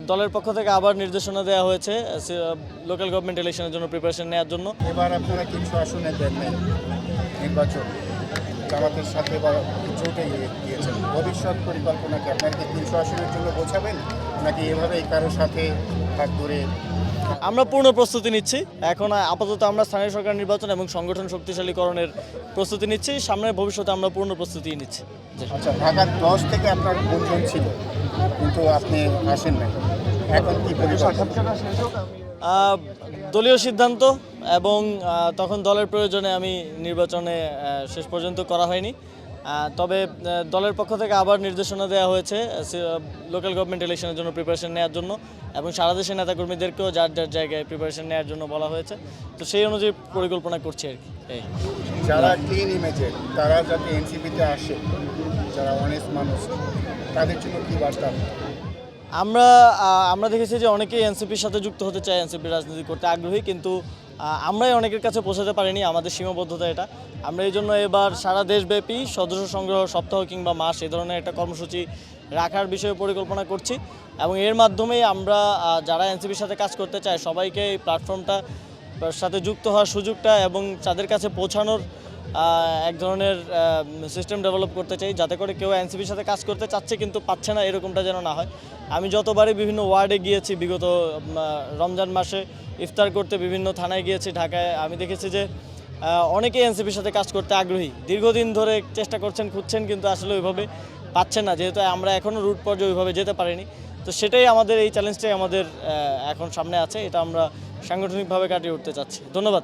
দলের পক্ষ থেকে আবার নির্দেশনা দেওয়া হয়েছে লোকাল গভর্নমেন্ট ইলেকশনের জন্য প্রিপারেশন নেওয়ার জন্য। এবার আপনারা কিছু আসনে দেন নাই নির্বাচন, জামাতের সাথে বা জোটে গিয়েছেন। ভবিষ্যৎ পরিকল্পনা কি আপনারা কি 300 আসনের জন্য বোঝাবেন, নাকি এভাবেই কারোর সাথে হাত ধরে? আমরা পূর্ণ প্রস্তুতি নিচ্ছি। এখন আপাতত আমরা স্থানীয় সরকার নির্বাচন এবং সংগঠন শক্তিশালীকরণের প্রস্তুতি নিচ্ছি। সামনের ভবিষ্যতে আমরা পূর্ণ প্রস্তুতি নিচ্ছি। আচ্ছা, ঢাকার 10 থেকে আপনার গুঞ্জন ছিল, কিন্তু আপনি আসেন নাই, এখন কি পরিকল্পনা? দলীয় সিদ্ধান্ত এবং তখন দলের প্রয়োজনে আমি নির্বাচনে শেষ পর্যন্ত করা হয়নি। তবে দলের পক্ষ থেকে আবার নির্দেশনা দেওয়া হয়েছে লোকাল গভর্নমেন্ট ইলেকশনের জন্য প্রিপারেশন নেওয়ার জন্য, এবং সারা দেশের নেতাকর্মীদেরকেও যার যার জায়গায় প্রিপারেশন নেওয়ার জন্য বলা হয়েছে। তো সেই অনুযায়ী পরিকল্পনা করছি আর কি। যারা ক্লিন ইমেজের, তারা যাতে এনসিপিতে আসে, যারা অনেস্ট মানুষ, তাদের জন্য কি বার্তা? আমরা দেখেছি যে অনেকেই এনসিপির সাথে যুক্ত হতে চায়, এনসিপির রাজনীতি করতে আগ্রহী, কিন্তু আমরাই অনেকের কাছে পৌঁছাতে পারিনি, আমাদের সীমাবদ্ধতা এটা। আমরা এই জন্য এবার সারা দেশব্যাপী সদস্য সংগ্রহ সপ্তাহ কিংবা মাস এই ধরনের একটা কর্মসূচি রাখার বিষয়ে পরিকল্পনা করছি, এবং এর মাধ্যমেই আমরা যারা এনসিপির সাথে কাজ করতে চায় সবাইকে এই প্ল্যাটফর্মটা সাথে যুক্ত হওয়ার সুযোগটা এবং তাদের কাছে পৌঁছানোর এক ধরনের সিস্টেম ডেভেলপ করতে চাই, যাতে করে কেউ এনসিপির সাথে কাজ করতে চাচ্ছে কিন্তু পাচ্ছে না, এরকমটা যেন না হয়। আমি যতবারই বিভিন্ন ওয়ার্ডে গিয়েছি বিগত রমজান মাসে ইফতার করতে বিভিন্ন থানায় গিয়েছি ঢাকায়, আমি দেখেছি যে অনেকেই এনসিপির সাথে কাজ করতে আগ্রহী, দীর্ঘদিন ধরে চেষ্টা করছেন, খুঁজছেন, কিন্তু আসলে ওইভাবে পাচ্ছেন না, যেহেতু আমরা এখনও রুট পর্যায়ে ওইভাবে যেতে পারিনি। তো সেটাই আমাদের, এই চ্যালেঞ্জটাই আমাদের এখন সামনে আছে, এটা আমরা সাংগঠনিকভাবে কাটিয়ে উঠতে চাচ্ছি। ধন্যবাদ।